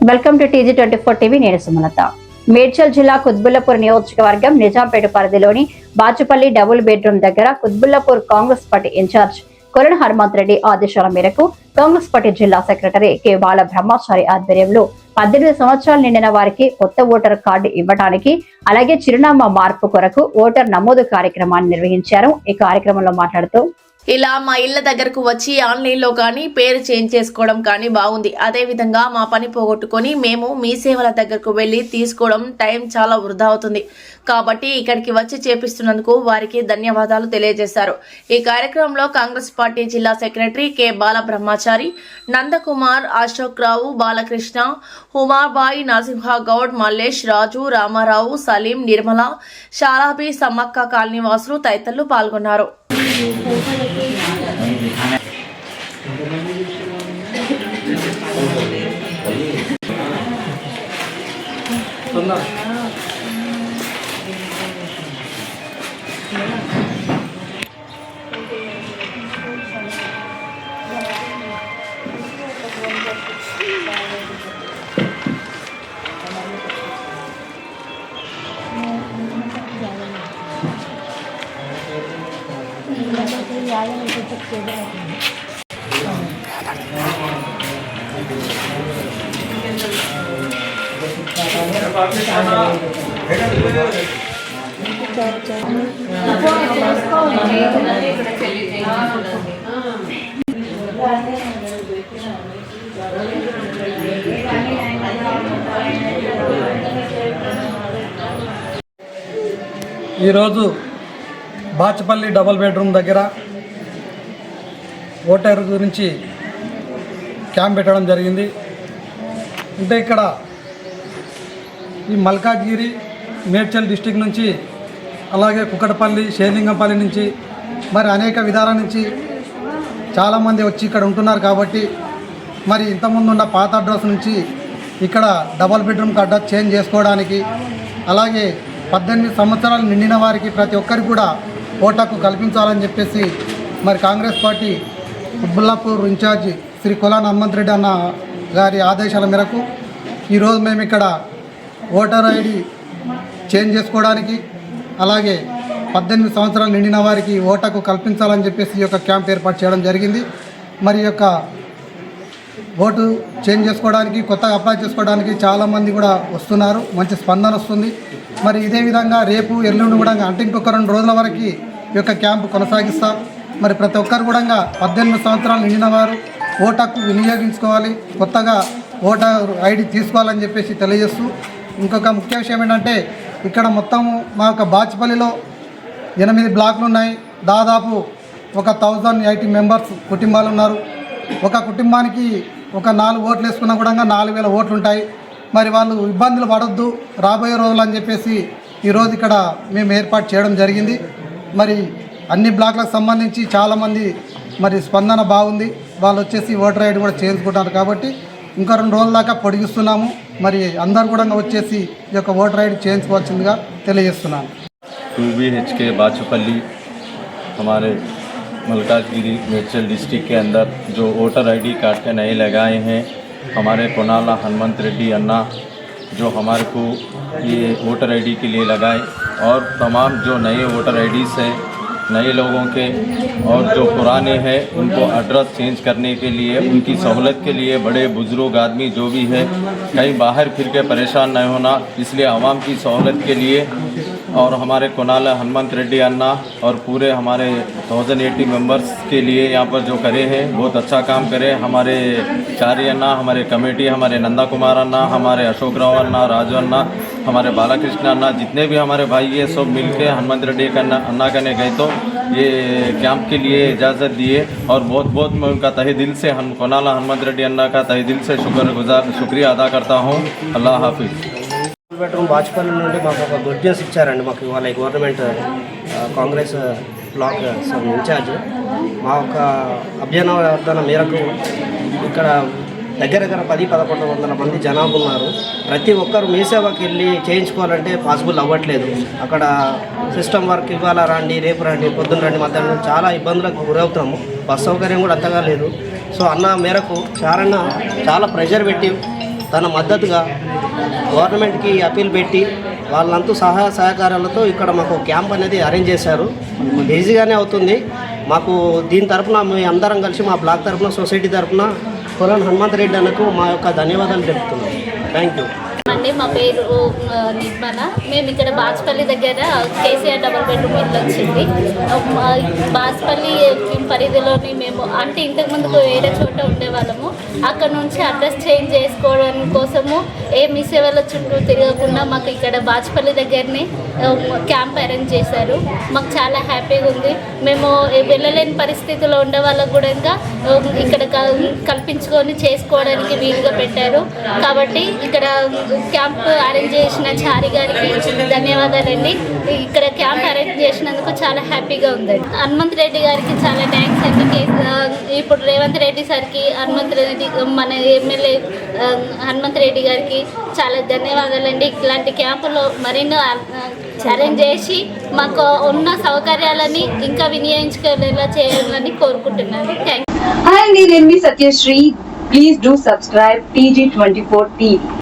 Welcome to TG24 TV. నేను సుమలత. మేడ్చల్ జిల్లా కుత్బుల్లాపూర్ నియోజకవర్గం నిజాంపేట పరిధిలోని బాచుపల్లి డబుల్ బెడ్రూమ్ దగ్గర కుత్బుల్లాపూర్ కాంగ్రెస్ పార్టీ ఇన్ఛార్జ్ కొలను హనుమంత్ రెడ్డి ఆదేశాల మేరకు కాంగ్రెస్ పార్టీ జిల్లా సెక్రటరీ కె బాల బ్రహ్మచారి ఆధ్వర్యంలో 18 సంవత్సరాలు నిండిన వారికి కొత్త ఓటర్ కార్డు ఇవ్వడానికి అలాగే చిరునామా మార్పు కొరకు ఓటర్ నమోదు కార్యక్రమాన్ని నిర్వహించారు. ఈ కార్యక్రమంలో మాట్లాడుతూ ఇలా మా ఇళ్ల దగ్గరకు వచ్చి ఆన్లైన్లో కానీ పేరు చేంజ్ చేసుకోవడం కానీ బాగుంది. అదేవిధంగా మా పని పోగొట్టుకొని మేము మీ సేవల దగ్గరకు వెళ్ళి తీసుకోవడం టైం చాలా వృధా అవుతుంది. కాబట్టి ఇక్కడికి వచ్చి చేపిస్తున్నందుకు వారికి ధన్యవాదాలు తెలియజేశారు. ఈ కార్యక్రమంలో కాంగ్రెస్ పార్టీ జిల్లా సెక్రటరీ కె బాల బ్రహ్మచారి, నందకుమార్, అశోక్ రావు, బాలకృష్ణ, హుమాబాయి, నరసింహ గౌడ్, మల్లేష్, రాజు, రామారావు, సలీం, నిర్మల, షారాబి, సమ్మక్క కాలనీ వాసులు తదితరులు పాల్గొన్నారు. ఈరోజు బాచుపల్లి డబుల్ బెడ్రూమ్ దగ్గర ఓటర్ గురించి క్యాంప్ పెట్టడం జరిగింది. అంటే ఇక్కడ ఈ మల్కాజ్గిరి, మేడ్చల్ డిస్టిక్ నుంచి, అలాగే కుక్కటపల్లి, షేర్లింగంపల్లి నుంచి, మరి అనేక విధాల నుంచి చాలామంది వచ్చి ఇక్కడ ఉంటున్నారు. కాబట్టి మరి ఇంతకుముందు ఉన్న పాత అడ్రస్ నుంచి ఇక్కడ డబుల్ బెడ్రూమ్కి అడ్రస్ చేంజ్ చేసుకోవడానికి, అలాగే 18 సంవత్సరాలు నిండిన వారికి ప్రతి ఒక్కరికి కూడా ఓటు హక్కు కల్పించాలని చెప్పేసి మరి కాంగ్రెస్ పార్టీ కుత్బుల్లాపూర్ ఇన్ఛార్జి శ్రీ కొలను హనుమంత్ రెడ్డి అన్న గారి ఆదేశాల మేరకు ఈరోజు మేము ఇక్కడ ఓటర్ ఐడి చేంజ్ చేసుకోవడానికి, అలాగే 18 సంవత్సరాలు నిండిన వారికి ఓటు హక్కు కల్పించాలని చెప్పేసి ఈ యొక్క క్యాంప్ ఏర్పాటు చేయడం జరిగింది. మరి ఈ యొక్క ఓటు చేంజ్ చేసుకోవడానికి, కొత్తగా అప్లై చేసుకోవడానికి చాలామంది కూడా వస్తున్నారు. మంచి స్పందన వస్తుంది. మరి ఇదే విధంగా రేపు ఎల్లుండి కూడా అంటే ఇంకొక 2 రోజుల వరకు ఈ యొక్క క్యాంపు కొనసాగిస్తాం. మరి ప్రతి ఒక్కరు కూడా 18 సంవత్సరాలు నిండిన వారు ఓటు హక్కు వినియోగించుకోవాలి, కొత్తగా ఓటర్ ఐడి తీసుకోవాలని చెప్పేసి తెలియజేస్తూ, ఇంకొక ముఖ్య విషయం ఏంటంటే ఇక్కడ మొత్తము మా యొక్క బాచుపల్లిలో 8 బ్లాక్లు ఉన్నాయి. దాదాపు ఒక 1080 మెంబర్స్ కుటుంబాలు ఉన్నారు. ఒక కుటుంబానికి ఒక 4 ఓట్లు వేసుకున్నా కూడా 4000 ఓట్లు ఉంటాయి. మరి వాళ్ళు ఇబ్బందులు పడొద్దు రాబోయే రోజులు అని చెప్పేసి ఈరోజు ఇక్కడ మేము ఏర్పాటు చేయడం జరిగింది. మరి అన్ని బ్లాక్లకు సంబంధించి చాలామంది మరి స్పందన బాగుంది. వాళ్ళు వచ్చేసి ఓటర్ ఐడి కూడా చేయించుకుంటారు. కాబట్టి ఇంకా 2 రోజుల దాకా పొడిగిస్తున్నాము. మరి అందరు కూడా వచ్చేసి ఈ యొక్క ఓటర్ ఐడి చేయించుకోవాల్సిందిగా తెలియజేస్తున్నాను. 2BHK बाचुपल्ली हमारे मल्काजगिरी मेडचल डिस्ट्रिक्ट के अंदर जो वोटर आईडी कार्ड के नए लगाए हैं हमारे कोनाला हनुमंत रेड्डी अन्ना, जो हमारे को ये वोटर आईडी के लिए लगाए, और तमाम जो नए वोटर आईडीज़ हैं नए लोगों के और जो पुराने हैं उनको एड्रेस चेंज करने के लिए, उनकी सहूलत के लिए, बड़े बुजुर्ग आदमी जो भी है कहीं बाहर फिर के परेशान नहीं होना, इसलिए आवाम की सहूलत के लिए और हमारे कोनाला हनुमंत रेड्डी अन्ना और पूरे हमारे 1080 मेंबर्स के लिए यहाँ पर जो करे हैं बहुत अच्छा काम करे. हमारे चारी अन्ना, हमारे कमेटी, हमारे नंदा कुमार अन्ना, हमारे अशोक राव अन्ना, राजू अन्ना, हमारे बालाकृष्ण अन्ना, जितने भी हमारे भाई ये सब मिलके हनुमंत रेड्डी अन्ना करने गए तो ये कैंप के लिए इजाज़त दिए. और बहुत बहुत मैं उनका तहे दिल से कोनाला हनुमंत रेड्डी अन्ना का तहे दिल से शुक्रिया अदा करता हूँ. अल्लाह हाफिज़. బెడ్రూమ్ బాచుపల్లి నుండి మాకు ఒక గుడ్ న్యూస్ ఇచ్చారండి. మాకు ఇవాళ గవర్నమెంట్ కాంగ్రెస్ బ్లాక్ ఇన్ఛార్జ్ మా యొక్క అభ్యర్థన మేరకు ఇక్కడ దగ్గర 10-1100 మంది జనాభా ఉన్నారు. ప్రతి ఒక్కరు మీ సేవకి వెళ్ళి చేయించుకోవాలంటే పాసిబుల్ అవ్వట్లేదు. అక్కడ సిస్టమ్ వర్క్ ఇవ్వాలా, రండి, రేపు రండి, పొద్దున్న రండి, మధ్యాహ్నం చాలా ఇబ్బందులకు గురవుతాము. బస్ సౌకర్యం కూడా అంతగా లేదు. సో అన్న మేరకు చారన్న చాలా ప్రెషర్ పెట్టి తన మద్దతుగా గవర్నమెంట్కి అప్పీల్ పెట్టి వాళ్ళంతా సహాయ సహకారాలతో ఇక్కడ మాకు క్యాంప్ అనేది అరేంజ్ చేశారు. ఈజీగానే అవుతుంది మాకు. దీని తరఫున మేము అందరం కలిసి మా బ్లాక్ తరఫున, సొసైటీ తరఫున కొలను హనుమంత్ రెడ్డి అన్నకు మా యొక్క ధన్యవాదాలు తెలుపుతున్నాం. థ్యాంక్ యూ అండి. మా పేరు నిర్మల. మేము ఇక్కడ బాచుపల్లి దగ్గర కేసీఆర్ డబుల్ బెడ్రూమ్ ఇల్లు వచ్చింది. బాచుపల్లి పరిధిలోని మేము అంటే ఇంతకుముందుకు వేరే చోట ఉండేవాళ్ళము. అక్కడ నుంచి అడ్రస్ చేంజ్ చేసుకోవడం కోసము మీ సేవల చుట్టూ తిరగకుండా మాకు ఇక్కడ బాచుపల్లి దగ్గరనే క్యాంప్ అరేంజ్ చేశారు. మాకు చాలా హ్యాపీగా ఉంది. మేము వెళ్ళలేని పరిస్థితిలో ఉండే వాళ్ళకు కూడా ఇక్కడ కల్పించుకొని చేసుకోవడానికి వీలుగా పెట్టారు. కాబట్టి ఇక్కడ క్యాంప్ అరేంజ్ చేసిన చారి గారికి ధన్యవాదాలండి. ఇక్కడ క్యాంప్ అరేంజ్ చేసినందుకు చాలా హ్యాపీగా ఉందండి. హనుమంత్ రెడ్డి గారికి చాలా థ్యాంక్స్ అండి. ఇప్పుడు రేవంత్ రెడ్డి సార్కి, హనుమంత్ రెడ్డి మన ఎమ్మెల్యే హనుమంత్ రెడ్డి గారికి చాలా ధన్యవాదాలండి. ఇట్లాంటి క్యాంపులో మరెన్నో అరేంజ్ చేసి మాకు ఉన్న సౌకర్యాలని ఇంకా వినియోగించుకునేలా చేయాలని కోరుకుంటున్నాను. Thank you. Hi, నేను మీ Satyasri. Please do subscribe TG24 TV.